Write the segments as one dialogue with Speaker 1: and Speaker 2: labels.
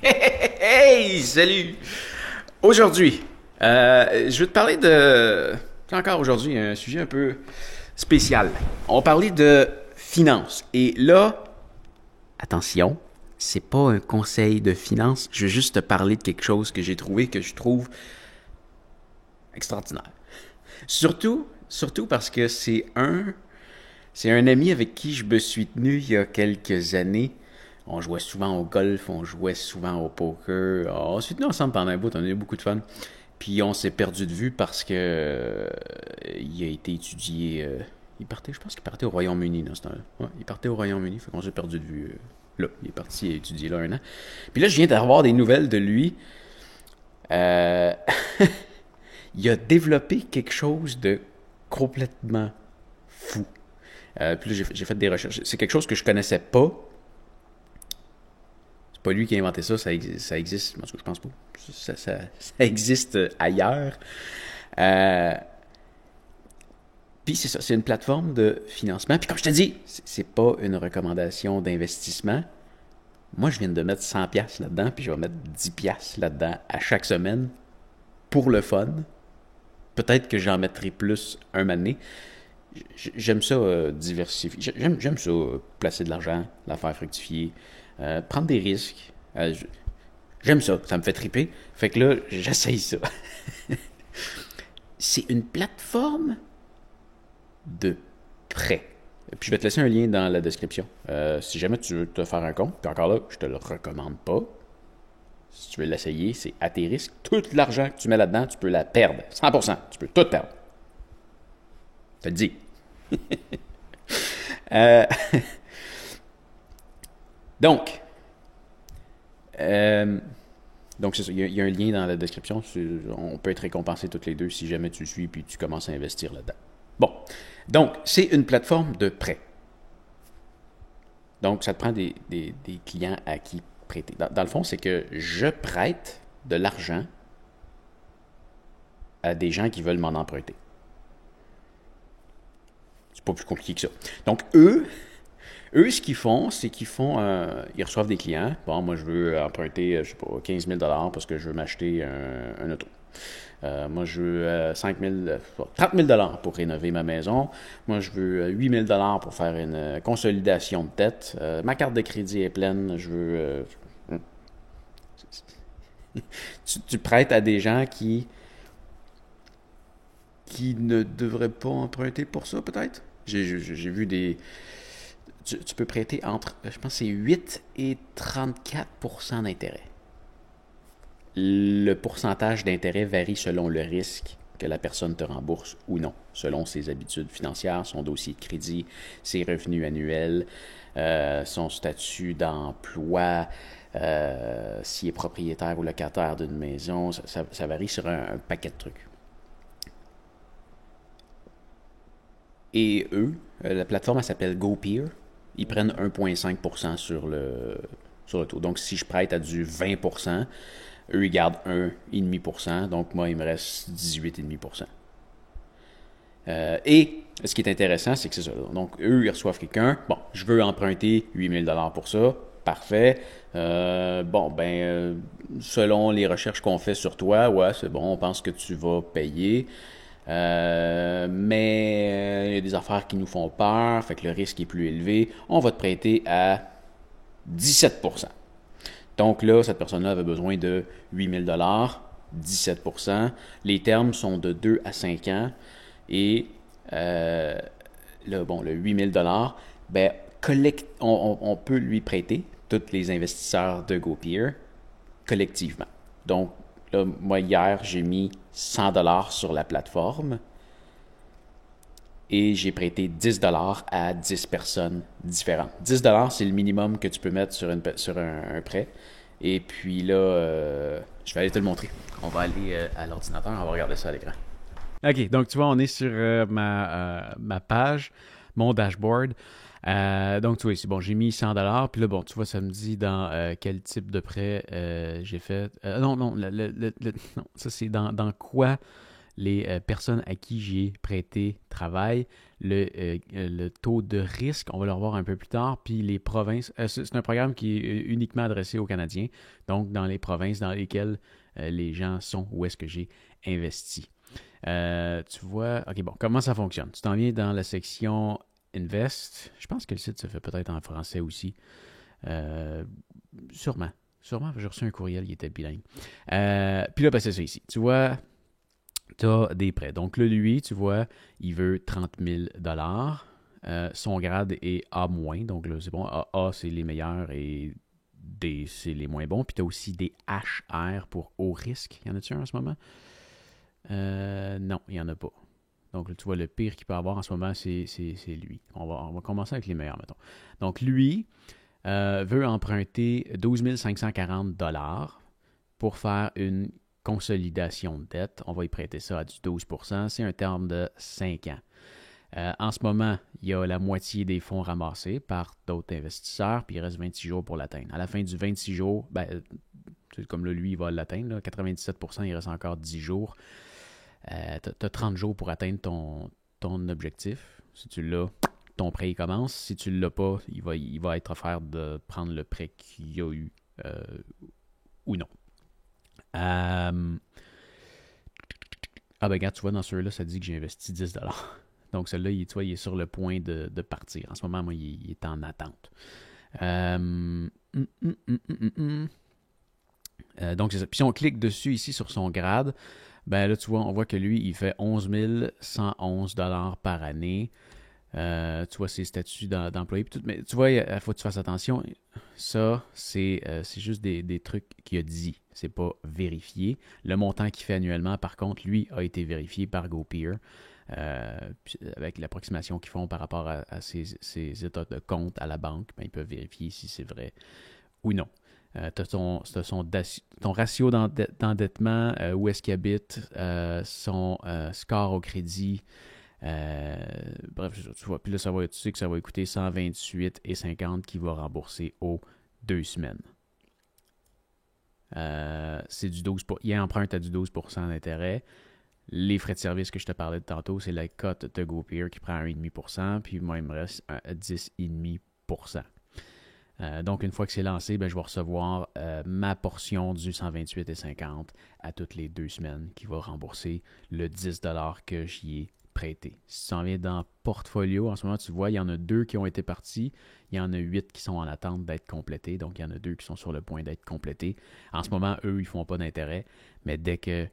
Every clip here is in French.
Speaker 1: Hey, salut! Aujourd'hui, je vais te parler de... Encore aujourd'hui, un sujet un peu spécial. On va parler de finances. Et là, attention, c'est pas un conseil de finances. Je vais juste te parler de quelque chose que j'ai trouvé, que je trouve extraordinaire. Surtout parce que c'est un ami avec qui je me suis tenu il y a quelques années. On jouait souvent au golf, on jouait souvent au poker. On s'est tenu ensemble pendant un bout, on a eu beaucoup de fun. Puis on s'est perdu de vue parce que il a été étudié. Je pense qu'il partait au Royaume-Uni dans ce temps-là. Ouais, il partait au Royaume-Uni, fait qu'on s'est perdu de vue là. Il est parti étudier là un an. Puis là, je viens d'avoir des nouvelles de lui. Euh, il a développé quelque chose de complètement fou. Puis là, j'ai fait des recherches. C'est quelque chose que je connaissais pas. C'est pas lui qui a inventé ça, ça existe. En tout cas, je pense pas. Ça existe ailleurs. Euh, Puis c'est ça, c'est une plateforme de financement. Puis comme je te dis, c'est pas une recommandation d'investissement. Moi, je viens de mettre 100$ là-dedans, puis je vais mettre 10$ là-dedans à chaque semaine pour le fun. Peut-être que j'en mettrai plus un moment donné. J'aime ça diversifier. J'aime ça placer de l'argent, la faire fructifier, prendre des risques. J'aime ça me fait triper. Fait que là, j'essaye ça. C'est une plateforme de prêt. Puis je vais te laisser un lien dans la description. Si jamais tu veux te faire un compte, puis encore là, je te le recommande pas. Si tu veux l'essayer, c'est à tes risques. Tout l'argent que tu mets là-dedans, tu peux la perdre. 100%. Tu peux tout perdre. Je te le dis. Euh, donc, donc c'est ça. Il y a un lien dans la description. On peut être récompensé toutes les deux si jamais tu le suis puis tu commences à investir là-dedans. Bon. Donc, c'est une plateforme de prêt. Donc, ça te prend des clients à qui prêter. Dans le fond, c'est que je prête de l'argent à des gens qui veulent m'en emprunter. C'est pas plus compliqué que ça. Donc, eux, ce qu'ils font, c'est ils reçoivent des clients. Bon, moi, je veux emprunter, je sais pas, 15 000 parce que je veux m'acheter un auto. Moi, je veux 30 000 pour rénover ma maison. Moi, je veux 8 000 pour faire une consolidation de dette. Ma carte de crédit est pleine. Je veux... tu prêtes à des gens qui ne devraient pas emprunter pour ça, peut-être? J'ai vu des... Tu peux prêter entre, je pense, c'est 8 et 34% d'intérêt. Le pourcentage d'intérêt varie selon le risque que la personne te rembourse ou non, selon ses habitudes financières, son dossier de crédit, ses revenus annuels, son statut d'emploi, s'il est propriétaire ou locataire d'une maison. Ça varie sur un paquet de trucs. Et eux, la plateforme, elle s'appelle GoPeer. Ils prennent 1,5% sur le taux. Donc, si je prête à du 20%, eux, ils gardent 1,5%. Donc, moi, il me reste 18,5%. Et ce qui est intéressant, c'est que c'est ça. Donc, eux, ils reçoivent quelqu'un. Bon, je veux emprunter 8 000 pour ça. Parfait. Selon les recherches qu'on fait sur toi, ouais, c'est bon, on pense que tu vas payer. Mais il y a des affaires qui nous font peur, fait que le risque est plus élevé. On va te prêter à 17%. Donc là, cette personne-là avait besoin de 8 000 17%. Les termes sont de 2 à 5 ans. Et le 8 000 ben, on peut lui prêter, tous les investisseurs de GoPeer, collectivement. Donc, là, moi, hier, j'ai mis 100$ sur la plateforme et j'ai prêté 10$ à 10 personnes différentes. 10$, c'est le minimum que tu peux mettre sur un prêt. Et puis là, je vais aller te le montrer. On va aller à l'ordinateur, on va regarder ça à l'écran. OK, donc tu vois, on est sur ma page, mon dashboard. Donc, tu vois ici, bon, j'ai mis 100$. Puis là, bon, tu vois, ça me dit dans quel type de prêt j'ai fait. Non, ça c'est dans quoi les personnes à qui j'ai prêté travail, le taux de risque, on va le revoir un peu plus tard, puis les provinces, c'est un programme qui est uniquement adressé aux Canadiens, donc dans les provinces dans lesquelles les gens sont, où est-ce que j'ai investi. Tu vois, ok, bon, comment ça fonctionne? Tu t'en viens dans la section Invest. Je pense que le site se fait peut-être en français aussi. Euh, sûrement. Sûrement, j'ai reçu un courriel qui était bilingue. Puis là, ben, c'est ça ici. Tu vois, tu as des prêts. Donc là, lui, tu vois, il veut 30 000 son grade est A-. Donc là, c'est bon. A, c'est les meilleurs et D, c'est les moins bons. Puis tu as aussi des HR pour haut risque. Y en a-tu un en ce moment? Non, il n'y en a pas. Donc, là, tu vois, le pire qu'il peut avoir en ce moment, c'est lui. On va commencer avec les meilleurs, mettons. Donc, lui veut emprunter 12 540 pour faire une consolidation de dette. On va y prêter ça à du 12%. C'est un terme de 5 ans. En ce moment, il y a la moitié des fonds ramassés par d'autres investisseurs, puis il reste 26 jours pour l'atteindre. À la fin du 26 jours, ben, comme là, lui, il va l'atteindre. Là, 97%, il reste encore 10 jours. Tu as 30 jours pour atteindre ton objectif. Si tu l'as, ton prêt il commence. Si tu ne l'as pas, il va être offert de prendre le prêt qu'il y a eu ou non. Ah ben regarde, tu vois, dans ceux-là, ça dit que j'ai investi 10 $. Donc celui-là, tu vois, il est sur le point de partir. En ce moment, moi, il est en attente. Donc c'est ça. Puis si on clique dessus ici sur son grade, ben là, tu vois, on voit que lui, il fait 11 111 $ par année. Tu vois ses statuts d'employé. Mais tu vois, il faut que tu fasses attention. Ça, c'est juste des trucs qu'il a dit. C'est pas vérifié. Le montant qu'il fait annuellement, par contre, lui, a été vérifié par GoPeer. Avec l'approximation qu'ils font par rapport à ses états de compte à la banque, ben, ils peuvent vérifier si c'est vrai ou non. Tu as ton ratio d'endettement, où est-ce qu'il habite, son score au crédit. Bref, tu vois, puis là, tu sais que ça va coûter 128,50 qu'il va rembourser aux 2 semaines. C'est du 12 il emprunte à du 12% d'intérêt. Les frais de service que je te parlais de tantôt, c'est la cote de GoPeer qui prend 1,5%, puis moi, il me reste 10,5%. Donc, une fois que c'est lancé, ben, je vais recevoir ma portion du 128,50 à toutes les 2 semaines qui va rembourser le 10 $ que j'y ai prêté. Si tu en viens dans Portfolio, en ce moment, tu vois, il y en a 2 qui ont été partis. Il y en a 8 qui sont en attente d'être complétés. Donc, il y en a 2 qui sont sur le point d'être complétés. En ce moment, eux, ils ne font pas d'intérêt. Mais dès que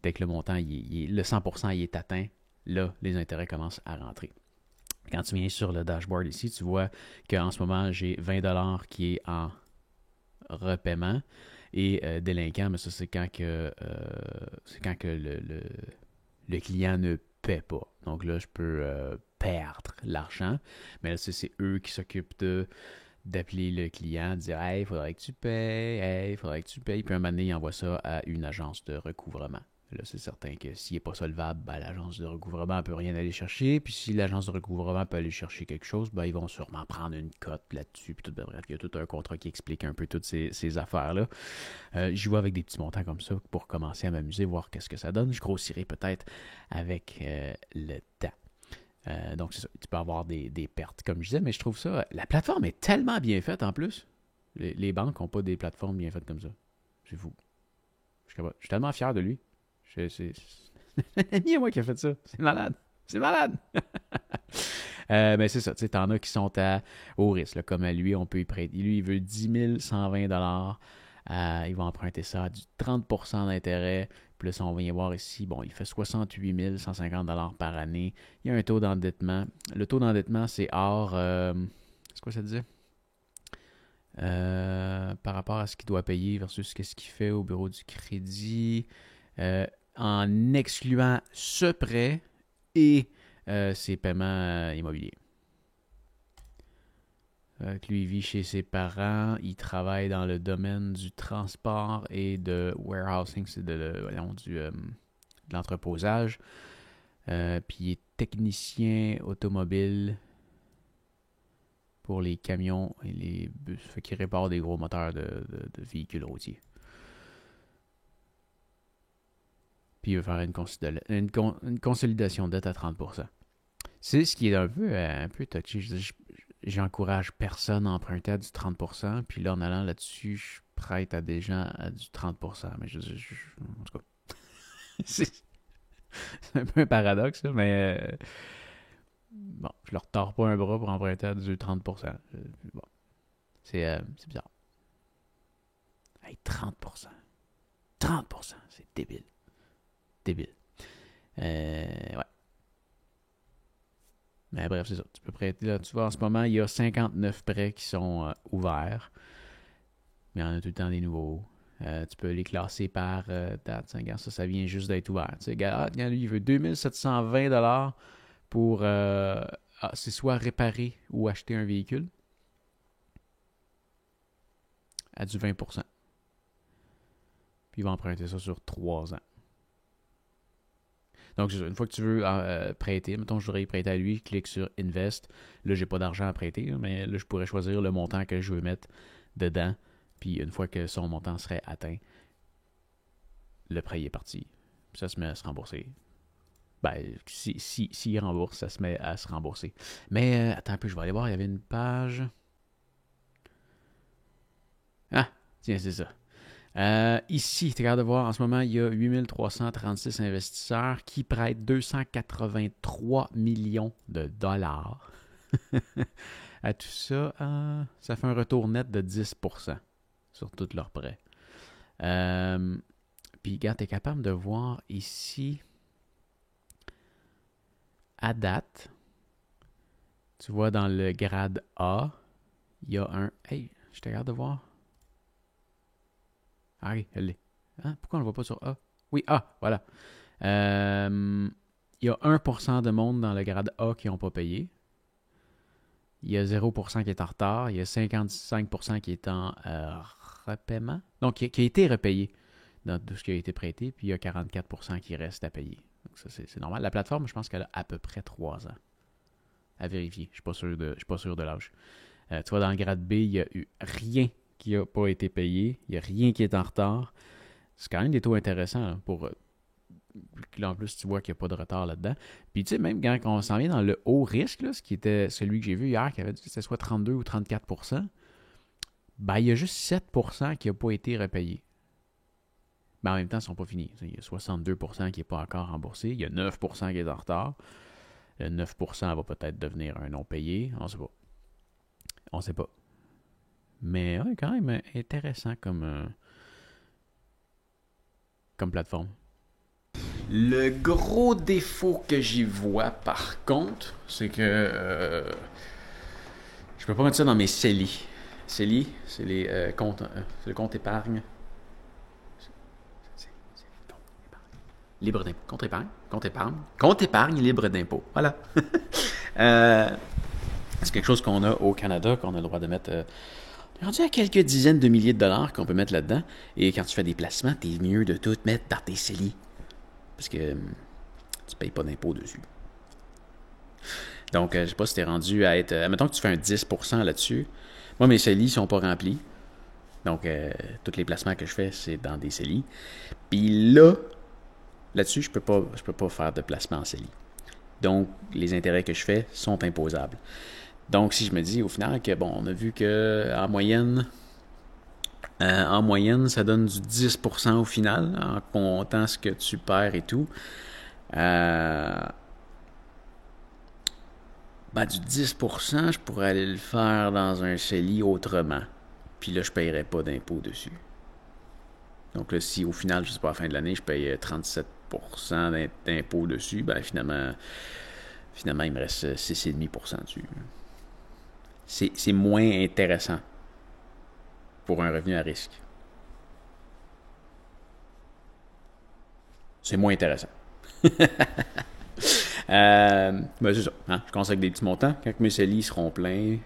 Speaker 1: le montant, le 100% il est atteint, là, les intérêts commencent à rentrer. Quand tu viens sur le dashboard ici, tu vois qu'en ce moment, j'ai 20 $ qui est en repaiement et délinquant, mais ça, c'est quand que, le client ne paie pas. Donc là, je peux perdre l'argent, mais là, c'est eux qui s'occupent d'appeler le client, de dire « Hey, il faudrait que tu payes, hey, il faudrait que tu payes », puis un moment donné, il envoie ça à une agence de recouvrement. Là, c'est certain que s'il n'est pas solvable, ben, l'agence de recouvrement ne peut rien aller chercher. Puis si l'agence de recouvrement peut aller chercher quelque chose, ben, ils vont sûrement prendre une cote là-dessus. Puis tout, bref, il y a tout un contrat qui explique un peu toutes ces affaires-là. J'y vais avec des petits montants comme ça pour commencer à m'amuser, voir qu'est-ce que ça donne. Je grossirai peut-être avec le temps. Donc, c'est ça. Tu peux avoir des pertes, comme je disais, mais je trouve ça... La plateforme est tellement bien faite, en plus. Les banques n'ont pas des plateformes bien faites comme ça. C'est fou. Je suis tellement fier de lui. C'est un ami à moi qui a fait ça. C'est malade. C'est malade. Mais c'est ça. Tu sais, t'en as qui sont au risque. Là, comme à lui, on peut y prêter. Lui, il veut 10 120 $. Il va emprunter ça à du 30% d'intérêt. Puis là, on va y voir ici, bon, il fait 68 150 $ par année. Il y a un taux d'endettement. Le taux d'endettement, c'est hors... c'est quoi ça disait? Par rapport à ce qu'il doit payer versus ce qu'il fait au bureau du crédit. En excluant ce prêt et ses paiements immobiliers. Lui, il vit chez ses parents, il travaille dans le domaine du transport et de warehousing, c'est de l'entreposage. Puis il est technicien automobile pour les camions et les bus, fait qu'il répare des gros moteurs de véhicules routiers. puis il veut faire une consolidation de dette à 30%. C'est ce qui est un peu touchy. J'encourage personne à emprunter à du 30%, puis là, en allant là-dessus, je prête à des gens à du 30%. Mais en tout cas, c'est un peu un paradoxe, là, mais bon, je leur tords pas un bras pour emprunter à du 30%. Bon, c'est bizarre. Hey, 30%. 30%, c'est débile. Débile. Ouais. Mais bref, c'est ça. Tu peux prêter là. Tu vois, en ce moment, il y a 59 prêts qui sont ouverts. Mais il y en a tout le temps des nouveaux. Tu peux les classer par date. Regarde, ça vient juste d'être ouvert. Tu sais, regarde, lui, il veut 2720$ pour c'est soit réparer ou acheter un véhicule à du 20%. Puis il va emprunter ça sur 3 ans. Donc, une fois que tu veux prêter, mettons, je voudrais y prêter à lui, clique sur Invest. Là, j'ai pas d'argent à prêter, mais là, je pourrais choisir le montant que je veux mettre dedans. Puis, une fois que son montant serait atteint, le prêt est parti. Puis ça se met à se rembourser. Ben, s'il rembourse, ça se met à se rembourser. Mais, attends un peu, je vais aller voir, il y avait une page. Ah, tiens, c'est ça. Ici, tu regardes de voir, en ce moment, il y a 8336 investisseurs qui prêtent 283 millions de dollars. À tout ça, ça fait un retour net de 10% sur tous leurs prêts. Puis, regarde, tu es capable de voir ici, à date, tu vois dans le grade A, il y a un... Hey, je te regarde de voir. Ah oui, elle l'est. Hein? Pourquoi on ne le voit pas sur A? Oui, A, voilà. Il y a 1% de monde dans le grade A qui n'ont pas payé. Il y a 0% qui est en retard. Il y a 55% qui est en repaiement. Donc, qui a été repayé dans tout ce qui a été prêté. Puis, il y a 44% qui reste à payer. Donc, ça, c'est normal. La plateforme, je pense qu'elle a à peu près 3 ans. À vérifier. Je ne suis pas sûr de l'âge. Tu vois, dans le grade B, il n'y a eu rien qui n'a pas été payé. Il n'y a rien qui est en retard. C'est quand même des taux intéressants hein, pour... Là, en plus, tu vois qu'il n'y a pas de retard là-dedans. Puis, tu sais, même quand on s'en vient dans le haut risque, là, ce qui était celui que j'ai vu hier, qui avait dit que c'était soit 32 ou 34%, ben, il y a juste 7% qui n'a pas été repayé. Mais en même temps, ils ne sont pas finis. Il y a 62% qui n'est pas encore remboursé. Il y a 9% qui est en retard. Le 9% va peut-être devenir un non payé. On ne sait pas. On ne sait pas. Mais ouais, quand même intéressant comme plateforme. Le gros défaut que j'y vois, par contre, c'est que je peux pas mettre ça dans mes CELI. CELI, c'est les comptes, c'est le compte épargne. Libre d'impôt. Compte épargne. Compte épargne. Compte épargne libre d'impôt. Voilà. C'est quelque chose qu'on a au Canada, qu'on a le droit de mettre... rendu à quelques dizaines de milliers de dollars qu'on peut mettre là-dedans. Et quand tu fais des placements, t'es mieux de tout mettre dans tes CELI. Parce que tu payes pas d'impôt dessus. Donc, je sais pas si t'es rendu à être... Admettons que tu fais un 10% là-dessus. Moi, mes CELI sont pas remplis. Donc, tous les placements que je fais, c'est dans des CELI. Puis là-dessus, je peux pas faire de placement en CELI. Donc, les intérêts que je fais sont imposables. Donc, si je me dis au final que, bon, on a vu que en moyenne, ça donne du 10% au final, en comptant ce que tu perds et tout. Du 10%, je pourrais aller le faire dans un CELI autrement. Puis là, je ne paierais pas d'impôt dessus. Donc là, si au final, je ne sais pas, à la fin de l'année, je paye 37% d'impôt dessus, ben finalement, il me reste 6,5% dessus. C'est moins intéressant pour un revenu à risque. C'est moins intéressant. C'est ça. Hein? Je commence avec des petits montants. Quand mes CELI seront pleins,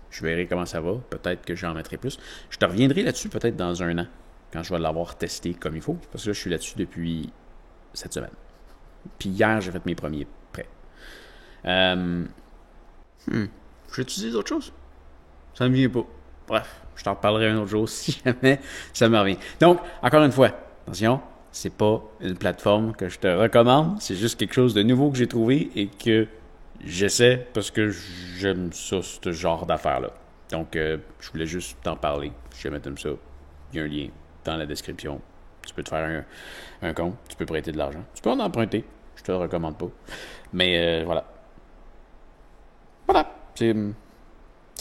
Speaker 1: je verrai comment ça va. Peut-être que j'en mettrai plus. Je te reviendrai là-dessus peut-être dans 1 an, quand je vais l'avoir testé comme il faut. Parce que là, je suis là-dessus depuis cette semaine. Puis hier, j'ai fait mes premiers prêts. J'utilise d'autres choses? Ça ne me vient pas. Bref, je t'en reparlerai un autre jour si jamais ça me revient. Donc, encore une fois, attention, c'est pas une plateforme que je te recommande. C'est juste quelque chose de nouveau que j'ai trouvé et que j'essaie parce que j'aime ça, ce genre d'affaires-là. Donc, je voulais juste t'en parler. Si jamais t'aimes ça, il y a un lien dans la description. Tu peux te faire un compte, tu peux prêter de l'argent. Tu peux en emprunter. Je te le recommande pas. Mais voilà. Voilà. C'est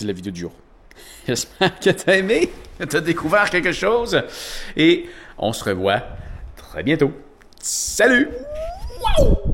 Speaker 1: la vidéo du jour. J'espère que t'as aimé, que t'as découvert quelque chose. Et on se revoit très bientôt. Salut! Wow!